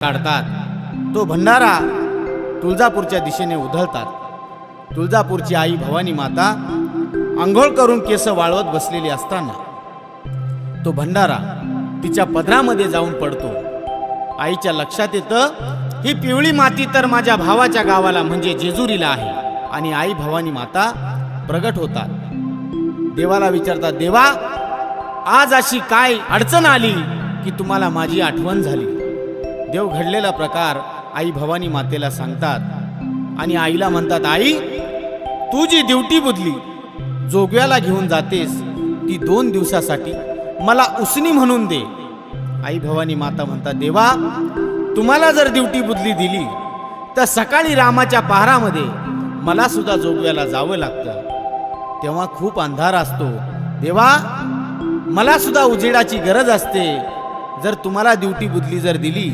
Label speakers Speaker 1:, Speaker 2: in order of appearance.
Speaker 1: काढतात तो भंडारा तुळजापूरच्या दिशेने उधळतात। तुळजापूरची आई भवानी माता आंघोळ करून केस वाळवत बसलेली असताना तो भंडारा तिच्या पदरामध्ये जाऊन पडतो। आईच्या लक्षात येतं ही पिवळी माती तर माझ्या भावाच्या गावाला म्हणजे जेजुरीला आहे। आणि आई भवानी माता प्रगट होतात। देवाला विचारतात, देवा आज अशी काय अडचण आली की तुम्हाला माझी आठवण झाली? देव घडलेला प्रकार आई भवानी मातेला सांगतात आणि आईला म्हणतात, आई तू जी ड्युटी बुदली जोगव्याला घेऊन जातेस ती 2 दिवसासाठी मला उसनी म्हणून दे। आई भवानी माता म्हणतात, देवा तुम्हाला जर ड्युटी बुदली दिली तर सकाळी रामाच्या पहारामध्ये मला सुद्धा जोगव्याला जावं लागतं, तेव्हा खूप अंधार असतो। देवा मला सुद्धा उजेडाची गरज असते, जर तुम्हाला ड्युटी बुदली जर दिली